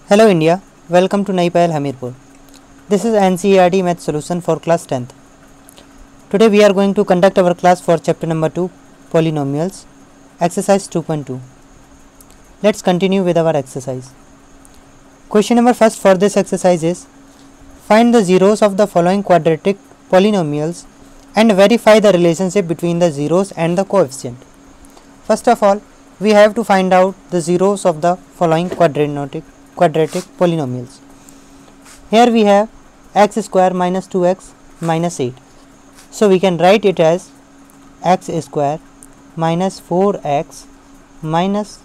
Hello India, welcome to Naipayal Hamirpur. This is NCERT Math Solution for class 10th. Today we are going to conduct our class for chapter number 2, Polynomials, exercise 2.2. Let's continue with our exercise. Question number first for this exercise is, find the zeros of the following quadratic polynomials and verify the relationship between the zeros and the coefficient. First of all, we have to find out the zeros of the following quadratic polynomials. Here we have x square minus 2x minus 8. So we can write it as x square minus 4x minus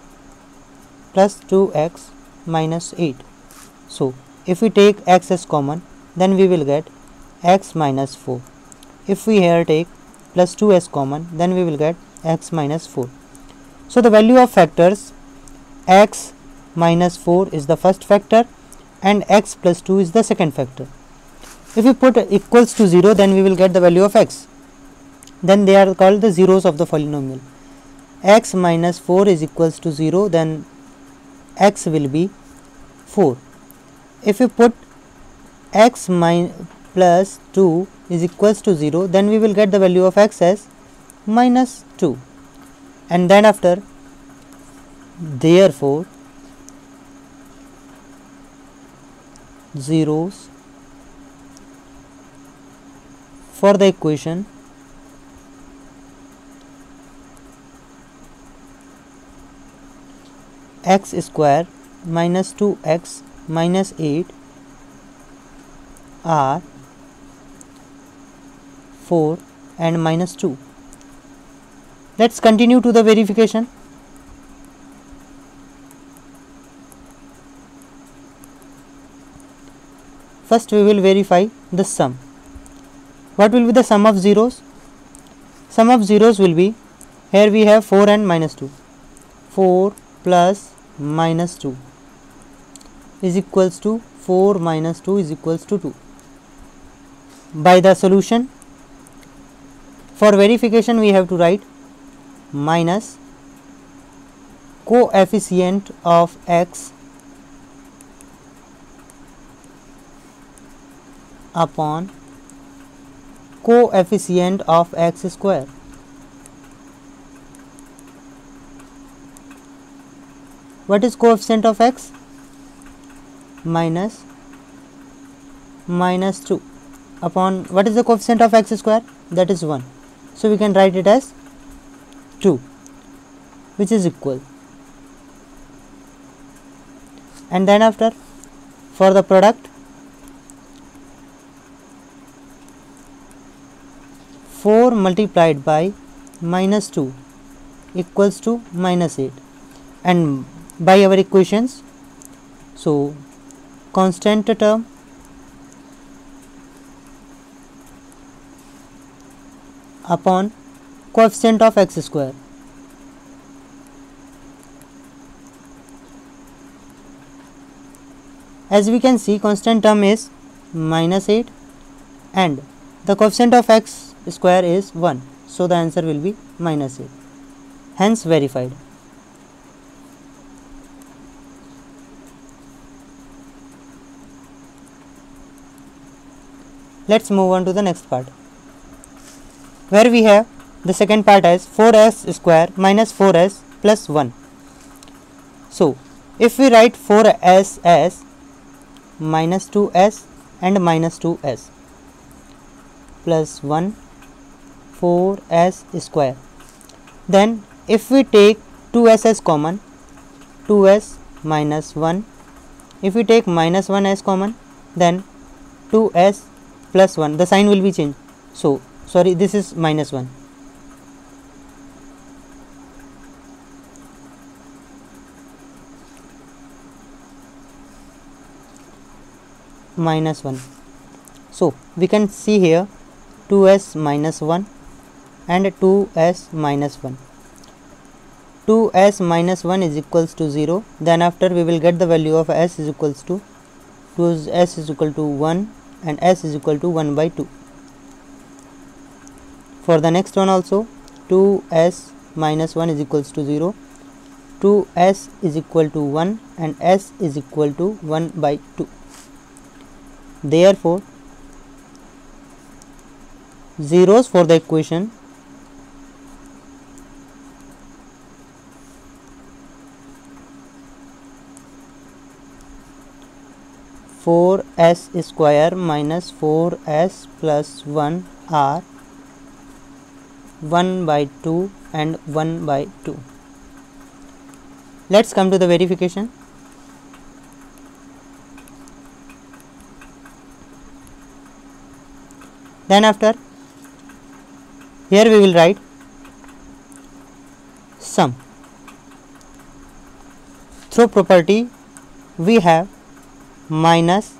plus 2x minus 8. So if we take x as common, then we will get x minus 4. If we here take plus 2 as common, then we will get x minus 4. So the value of factors x minus 4 is the first factor and x plus 2 is the second factor. If we put equals to 0, then we will get the value of x. Then they are called the zeros of the polynomial. X minus 4 is equals to 0, then x will be 4. If we put x plus 2 is equals to 0, then we will get the value of x as minus 2. And then after, therefore, zeros for the equation x square minus 2x minus 8 are 4 and minus 2. Let's continue to the verification. First we will verify the sum. What will be the sum of zeros? Sum of zeros will be, here we have 4 and minus 2. 4 plus minus 2 is equals to 4 minus 2 is equals to 2. By the solution, for verification we have to write minus coefficient of x upon coefficient of x square. What is coefficient of x? Minus 2 upon, what is the coefficient of x square? That is 1. So we can write it as 2, which is equal. And then after, for the product, 4 multiplied by minus 2 equals to minus 8. And by our equations, so constant term upon coefficient of x square. As we can see, constant term is minus 8 and the coefficient of x square is 1. So the answer will be minus 8. Hence verified. Let's move on to the next part, where we have the second part as 4s square minus 4s plus 1. So if we write 4s as minus 2s and minus 2s plus 1 4s square, then if we take 2s as common, 2s minus 1, if we take minus 1 as common, then 2s plus 1, the sign will be changed. So sorry, this is minus 1. Minus 1. So we can see here 2s minus 1 and 2s minus 1. 2s minus 1 is equals to 0. Then after we will get the value of s is equals to 2s is equal to 1 and s is equal to 1 by 2. For the next one also, 2s minus 1 is equals to 0. 2s is equal to 1 and s is equal to 1 by 2. Therefore, zeros for the equation four s square minus 4s plus 1 are 1 by 2 and 1 by 2. Let's come to the verification. Then after, here we will write sum. Through property we have minus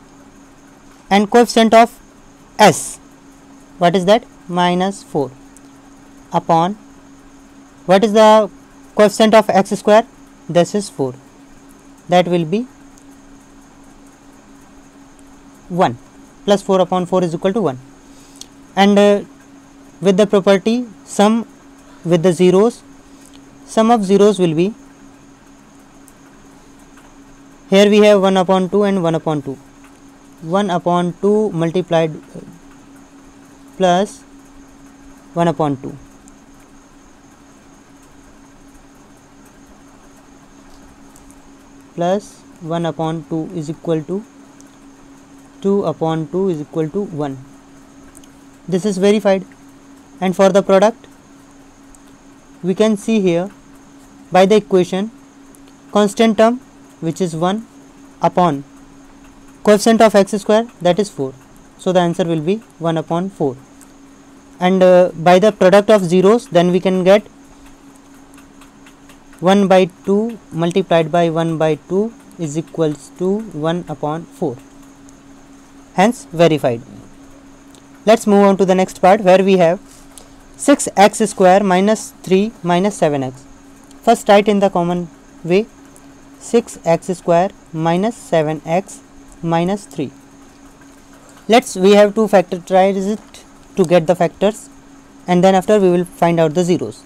and coefficient of s. What is that? Minus 4 upon what is the coefficient of x square? This is 4. That will be 1 plus 4 upon 4 is equal to 1. And with the property sum with the zeros, sum of zeros will be, here we have 1 upon 2 and 1 upon 2. 1 upon 2 multiplied plus 1 upon 2. Plus 1 upon 2 is equal to 2 upon 2 is equal to 1. This is verified. And for the product, we can see here by the equation constant term which is 1 upon coefficient of x square, that is 4. So the answer will be 1 upon 4. And by the product of zeros, then we can get 1 by 2 multiplied by 1 by 2 is equals to 1 upon 4. Hence verified. Let's move on to the next part, where we have 6x square minus 3 minus 7x. First write in the common way 6x square minus 7x minus 3. We have to factorize it to get the factors, and then after we will find out the zeros.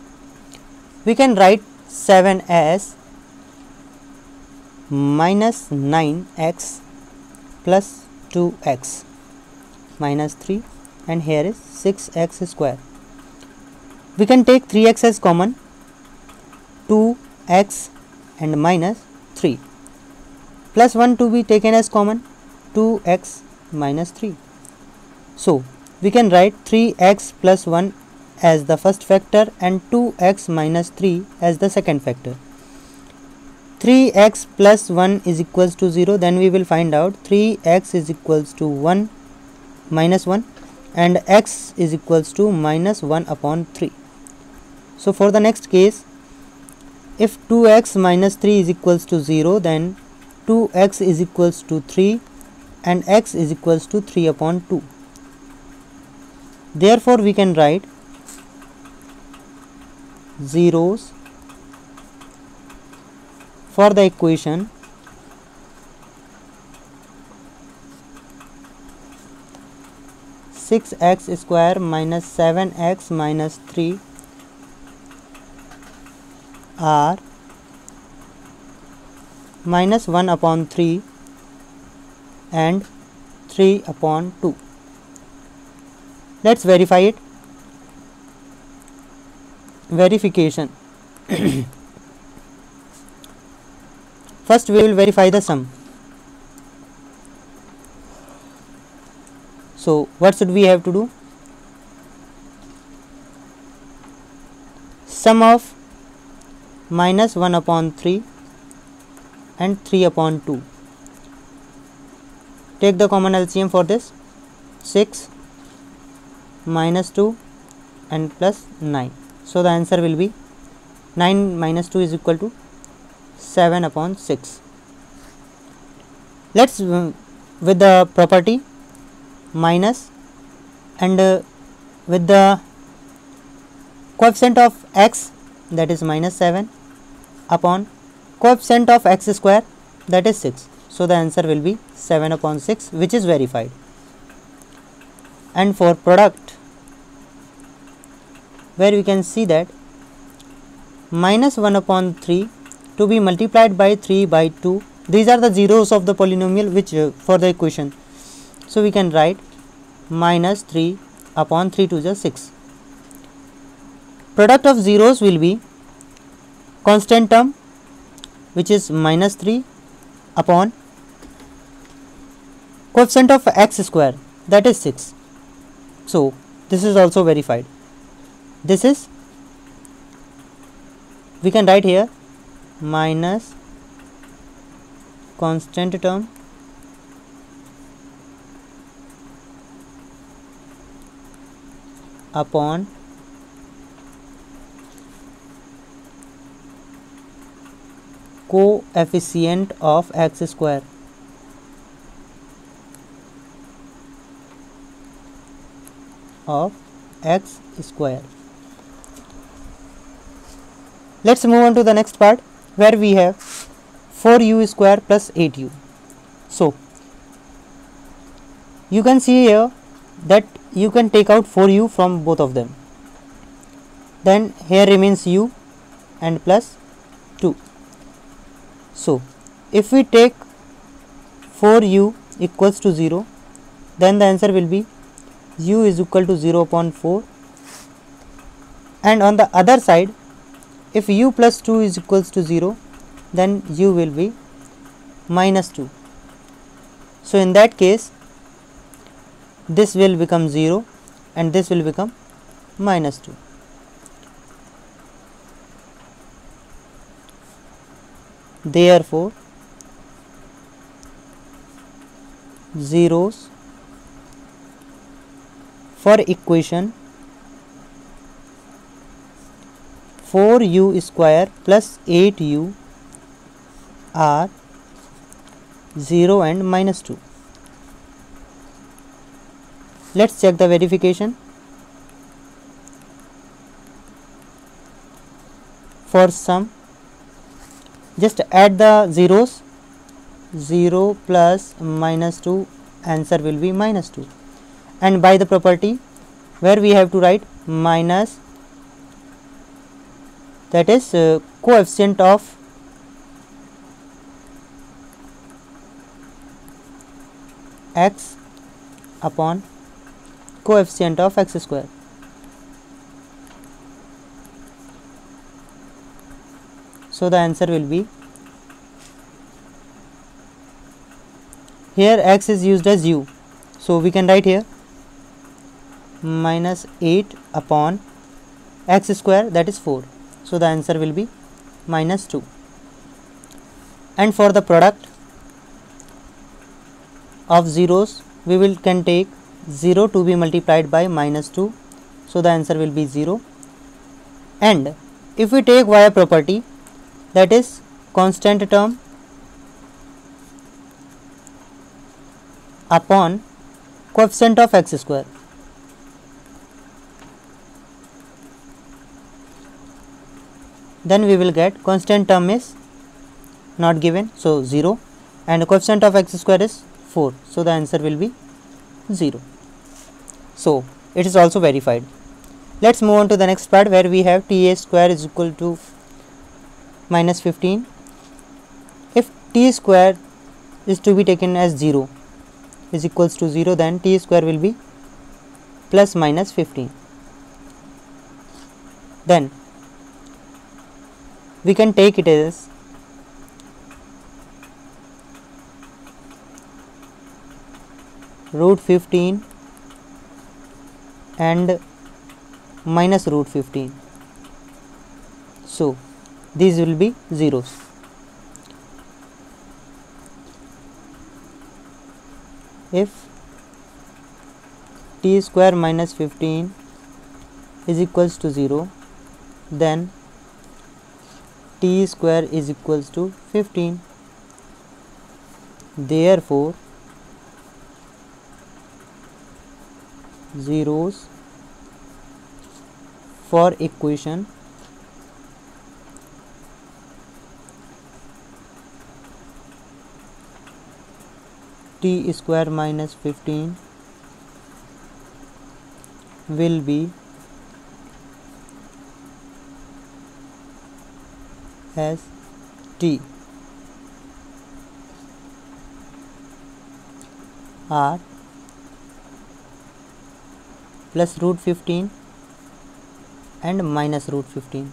We can write 7 as minus 9x plus 2x minus 3, and here is 6x square. We can take 3x as common, 2x and minus 3, plus 1 to be taken as common, 2x minus 3. So we can write 3x plus 1 as the first factor and 2x minus 3 as the second factor. 3x plus 1 is equals to 0, then we will find out 3x is equals to 1 minus 1 and x is equals to minus 1 upon 3. So for the next case, if 2x minus 3 is equals to 0, then 2x is equals to 3 and x is equals to 3 upon 2. Therefore we can write zeros for the equation six x square minus 7x minus 3 are minus 1 upon 3 and 3 upon 2. Let's verify it. Verification. First we will verify the sum. So what should we have to do? Sum of minus 1 upon 3 and 3 upon 2. Take the common LCM for this. 6 minus 2 and plus 9. So the answer will be 9 minus 2 is equal to 7 upon 6. Let's with the property minus and with the coefficient of x, that is minus 7 upon coefficient of x square, that is 6. So the answer will be 7 upon 6, which is verified. And for product, where we can see that minus 1 upon 3 to be multiplied by 3 by 2. These are the zeros of the polynomial which for the equation. So we can write minus 3 upon 3 to the 6. Product of zeros will be constant term, which is minus 3 upon coefficient of x square, that is 6. So this is also verified. This is, we can write here minus constant term upon coefficient of x square of x square. Let's move on to the next part where we have 4u square plus 8u. So you can see here that you can take out 4u from both of them. Then here remains u and plus 2. So if we take 4u equals to 0, then the answer will be u is equal to 0 upon 4, and on the other side, if u plus 2 is equals to 0, then u will be minus 2. So in that case, this will become 0 and this will become minus 2. Therefore, zeros for equation 4u square plus 8u are 0 and minus 2. Let's check the verification. For sum, just add the zeros. 0 plus minus 2, answer will be minus 2. And by the property where we have to write minus, that is coefficient of x upon coefficient of x square. So the answer will be, here x is used as u, so we can write here minus 8 upon x square, that is 4. So the answer will be minus 2. And for the product of zeros, we can take 0 to be multiplied by minus 2. So the answer will be 0. And if we take Wire property, that is constant term upon coefficient of x square. Then we will get constant term is not given, so 0, and coefficient of x square is 4. So the answer will be 0. So it is also verified. Let's move on to the next part where we have ta square is equal to minus 15. If t square is to be taken as 0 is equals to 0, then t square will be plus minus 15. Then we can take it as root 15 and minus root 15. So these will be zeros. If t square minus 15 is equals to 0, then t square is equals to 15. Therefore, zeros for equation t square minus 15 will be as t r plus root 15 and minus root 15.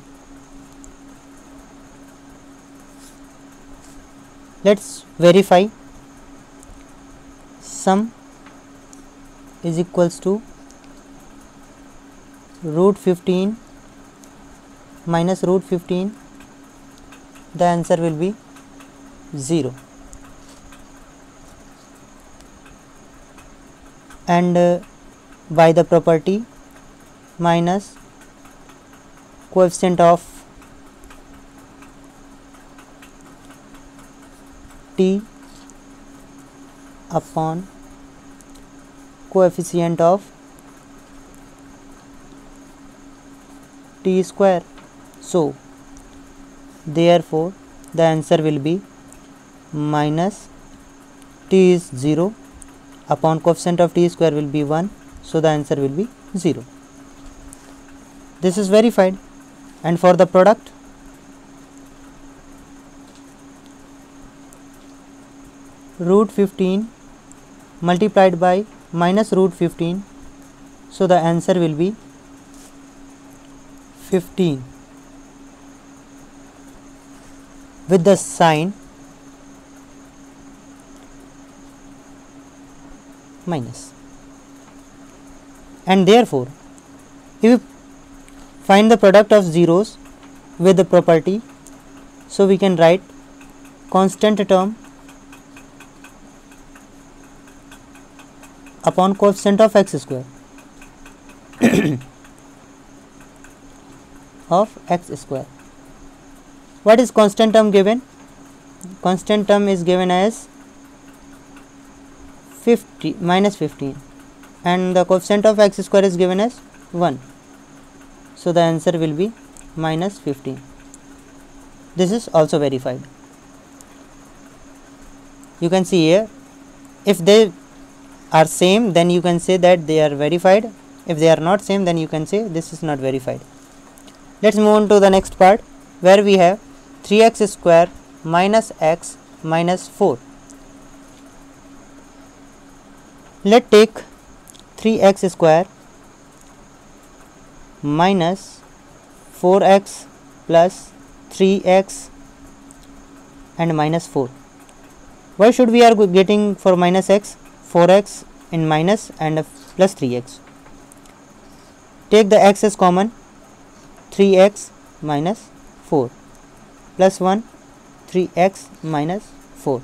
Let's verify. Sum is equals to root 15 minus root 15. The answer will be 0. And by the property, minus coefficient of t upon coefficient of t square. So therefore the answer will be minus t is 0 upon coefficient of t square will be 1. So the answer will be 0. This is verified. And for the product, root 15 multiplied by minus root 15. So the answer will be 15 with the sign minus. And therefore, if we find the product of zeros with the property, so we can write constant term upon coefficient of x square of x square. What is constant term given? Constant term is given as 50 minus 15 and the coefficient of x square is given as 1. So the answer will be minus 15. This is also verified. You can see here, if they are same, then you can say that they are verified. If they are not same, then you can say this is not verified. Let's move on to the next part, where we have 3x square minus x minus 4. Let's take 3x square minus 4x plus 3x and minus 4. Why should we are getting for minus x? 4x in minus and plus 3x. Take the x as common, 3x minus 4 plus 1, 3x minus 4.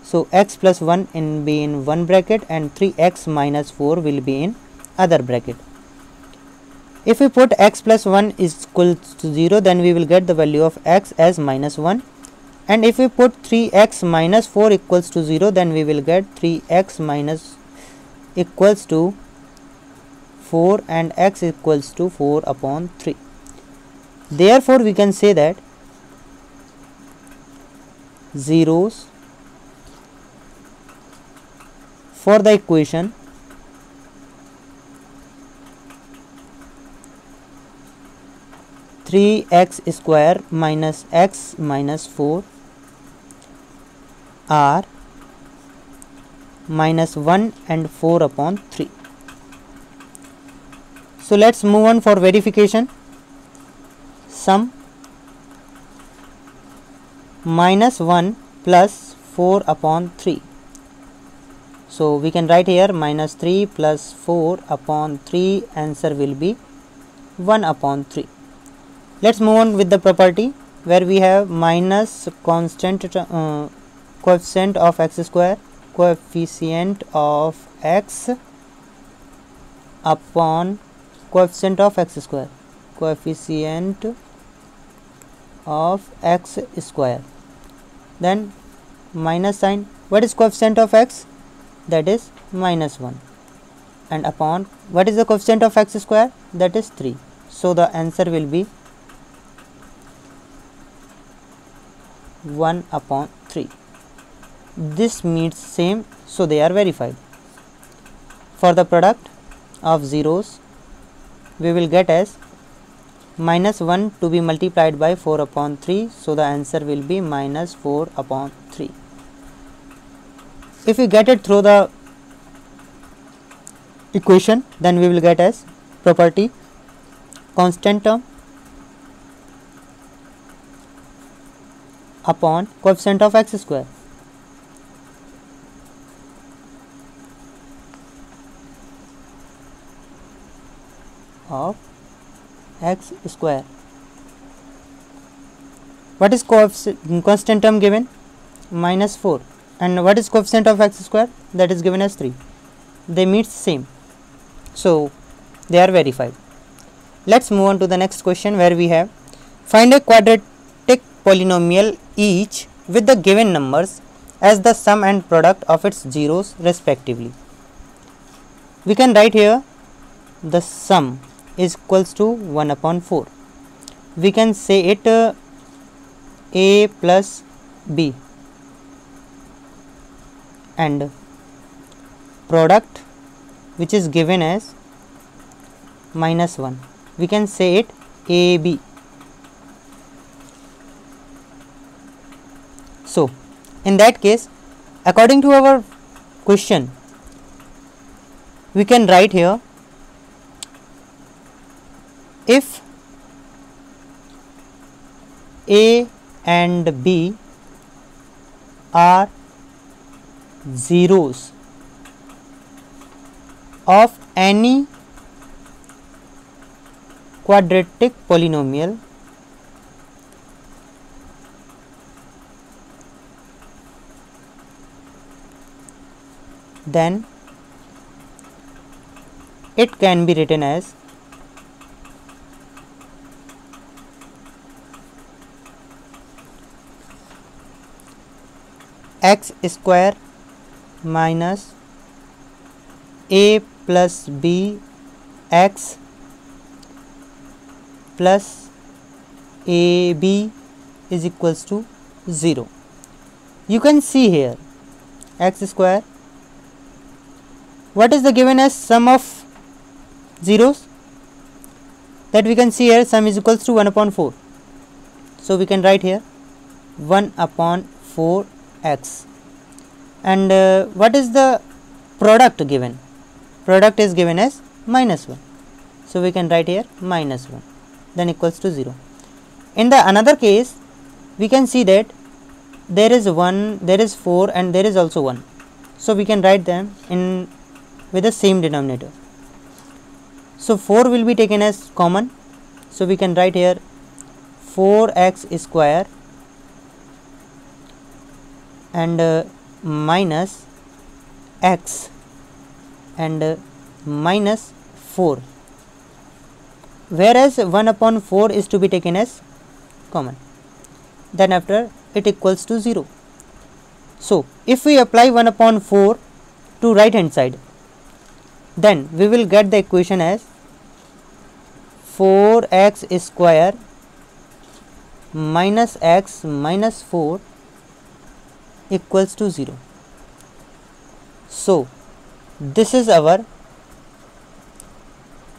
So x plus 1 in be in one bracket and 3x minus 4 will be in other bracket. If we put x plus 1 is equal to 0, then we will get the value of x as minus 1. And if we put 3x minus 4 equals to 0, then we will get 3x minus equals to 4 and x equals to 4 upon 3. Therefore, we can say that zeros for the equation three x square minus x minus 4 are minus 1 and 4 upon 3. So let's move on for verification. Sum minus 1 plus 4 upon 3. So we can write here minus 3 plus 4 upon 3, answer will be 1 upon 3. Let's move on with the property, where we have minus constant coefficient of x square, coefficient of x upon coefficient of x square, coefficient of x square, then minus sign. What is coefficient of x? That is minus 1, and upon what is the coefficient of x square? That is 3. So the answer will be 1 upon 3. This means same, so they are verified. For the product of zeros, we will get as minus 1 to be multiplied by 4 upon 3, so the answer will be minus 4 upon 3. If we get it through the equation, then we will get as property constant term upon coefficient of x square. Of x square. What is constant term given? Minus 4. And what is coefficient of x square? That is given as 3. They meet same. So they are verified. Let's move on to the next question, where we have find a quadratic polynomial each with the given numbers as the sum and product of its zeros respectively. We can write here the sum is equals to 1 upon 4. We can say it a plus b, and product which is given as minus 1, we can say it ab. So in that case, according to our question, we can write here if a and b are zeros of any quadratic polynomial, then it can be written as x square minus a plus b x plus ab is equals to 0. You can see here x square. What is the given as sum of zeros? That we can see here, sum is equals to 1 upon 4. So we can write here 1 upon 4 x. And what is the product given? Product is given as minus 1. So we can write here minus 1, then equals to 0. In the another case, we can see that there is 1, there is 4, and there is also 1. So we can write them in with the same denominator. So 4 will be taken as common. So we can write here 4x square and minus x and minus 4, whereas 1 upon 4 is to be taken as common. Then after it equals to 0. So if we apply 1 upon 4 to right hand side, then we will get the equation as 4x square minus x minus 4 equals to 0. So this is our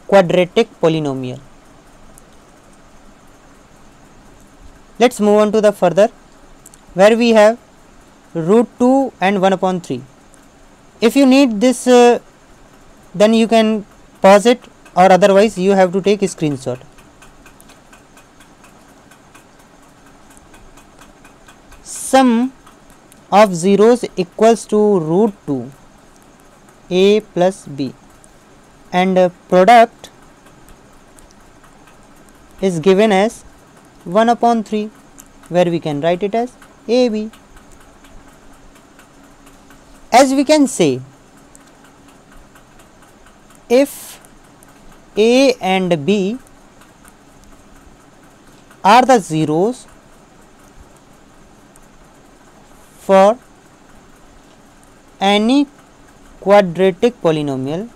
quadratic polynomial. Let's move on to the further, where we have root 2 and 1 upon 3. If you need this, then you can pause it, or otherwise you have to take a screenshot. Sum of zeros equals to root 2 a plus b, and product is given as 1 upon 3, where we can write it as ab. As we can say, if a and b are the zeros for any quadratic polynomial,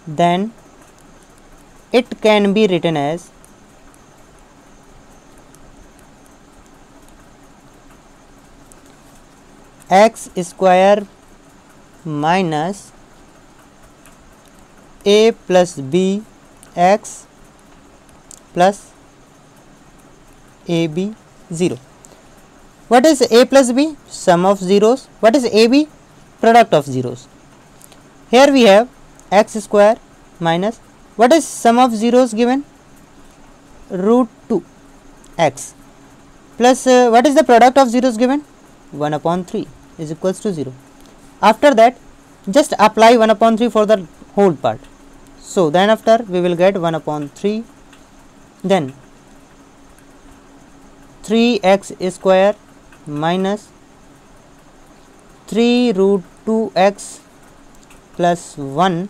then it can be written as x square minus a plus b x plus ab 0. What is a plus b? Sum of zeros. What is ab? Product of zeros. Here we have x square minus, what is sum of zeros given? Root 2 x plus what is the product of zeros given? 1 upon 3 is equals to 0. After that, just apply 1 upon 3 for the whole part. So then after we will get 1 upon 3, then 3x square minus 3 root 2x plus 1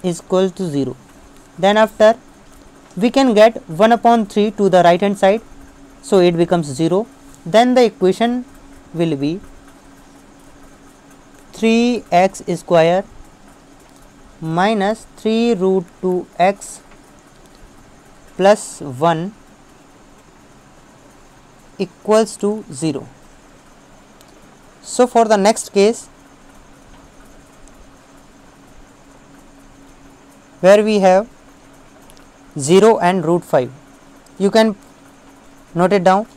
is equal to 0. Then after we can get 1 upon 3 to the right hand side, so it becomes 0. Then the equation will be 3x square minus 3 root 2x plus 1 equals to 0. So for the next case, where we have 0 and root 5, you can note it down.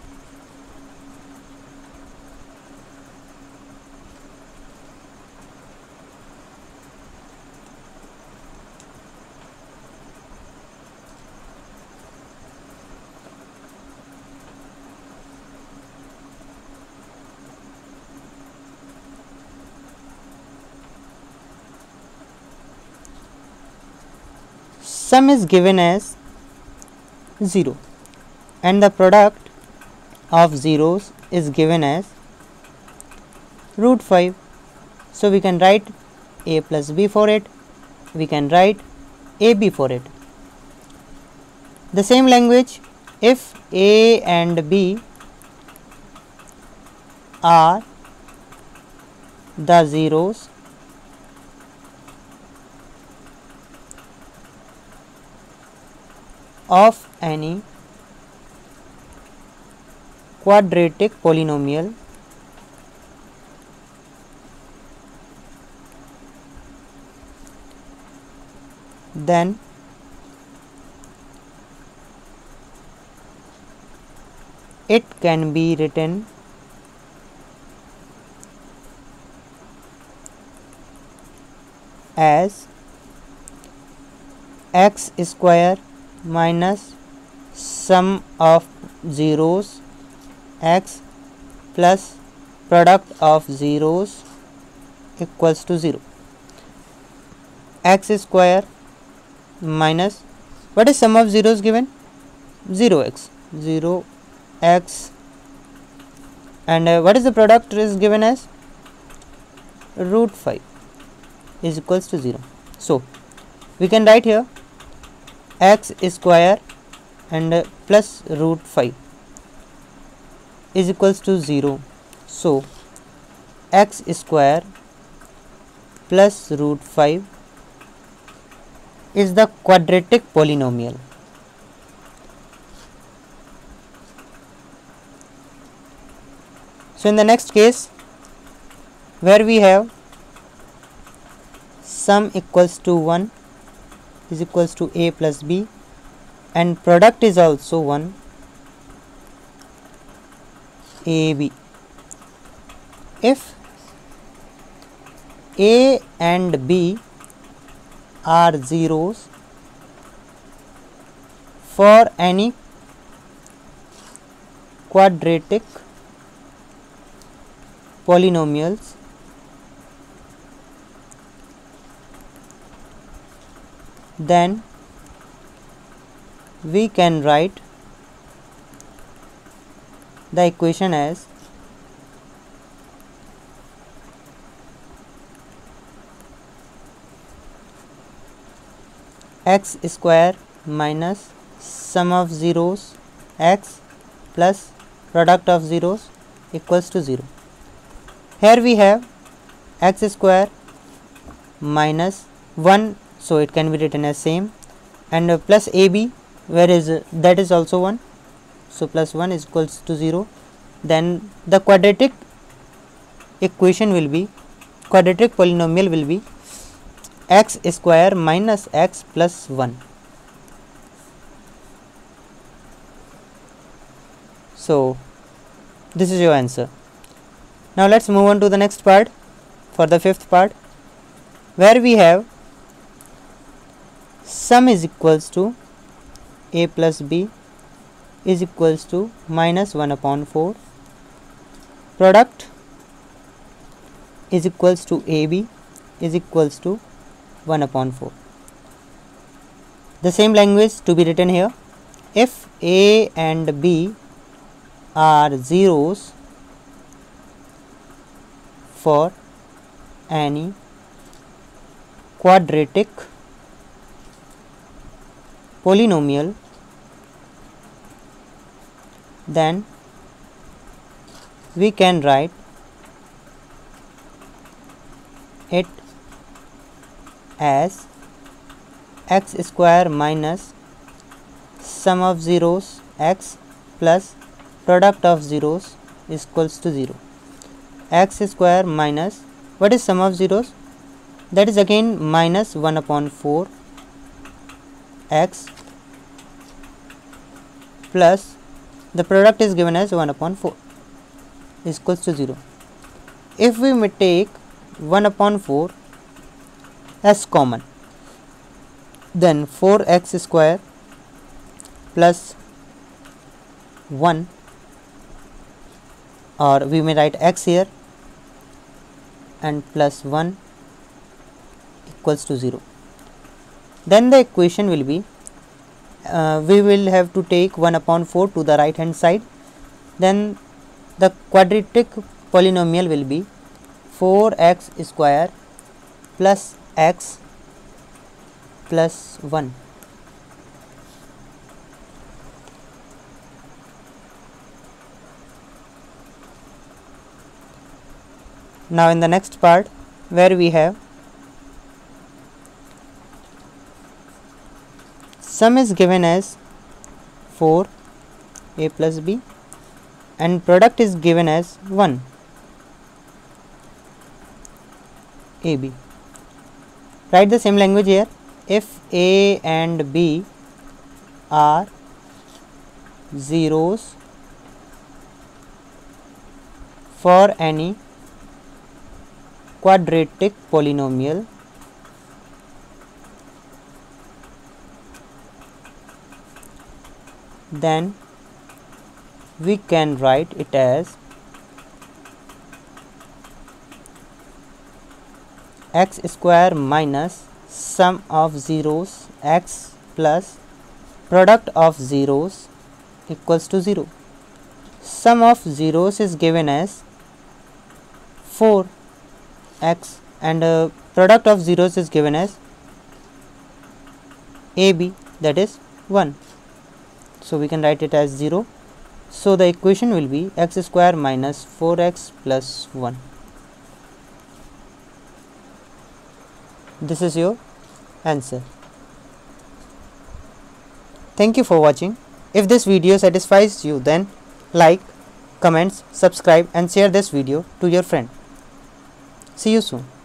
Sum is given as 0 and the product of zeros is given as root 5. So we can write a plus b for it, we can write ab for it. The same language, if a and b are the zeros of any quadratic polynomial, then it can be written as x square minus sum of zeros x plus product of zeros equals to 0. X square minus, what is sum of zeros given? 0x, 0x, and what is the product is given as? Root 5 is equals to 0. So we can write here x square and plus root 5 is equals to 0. So x square plus root 5 is the quadratic polynomial. So in the next case, where we have sum equals to 1 is equals to a plus b and product is also 1 ab. If a and b are zeros for any quadratic polynomials, then we can write the equation as x square minus sum of zeros x plus product of zeros equals to 0. Here we have x square minus 1, so it can be written as same, and plus ab, where is that is also 1, so plus 1 is equals to 0. Then the quadratic equation will be, quadratic polynomial will be x square minus x plus 1. So this is your answer. Now let's move on to the next part, for the fifth part, where we have sum is equals to a plus b is equals to minus 1 upon 4, product is equals to ab is equals to 1 upon 4. The same language to be written here. If a and b are zeros for any quadratic polynomial, then we can write it as x square minus sum of zeros x plus product of zeros is equals to 0. X square minus, what is sum of zeros? That is again minus 1 upon 4 x plus the product is given as 1 upon 4 is equals to 0. If we may take 1 upon 4 as common, then 4x square plus 1, or we may write x here, and plus 1 equals to 0. Then the equation will be, we will have to take 1 upon 4 to the right hand side, then the quadratic polynomial will be 4x square plus x plus 1. Now in the next part, where we have sum is given as 4 a plus b and product is given as 1 ab. Write the same language here. If a and b are zeros for any quadratic polynomial, then we can write it as x square minus sum of zeros x plus product of zeros equals to 0. Sum of zeros is given as 4x and product of zeros is given as ab, that is 1. So we can write it as 0. So the equation will be x square minus 4x plus 1. This is your answer. Thank you for watching. If this video satisfies you, then like, comments, subscribe and share this video to your friend. See you soon.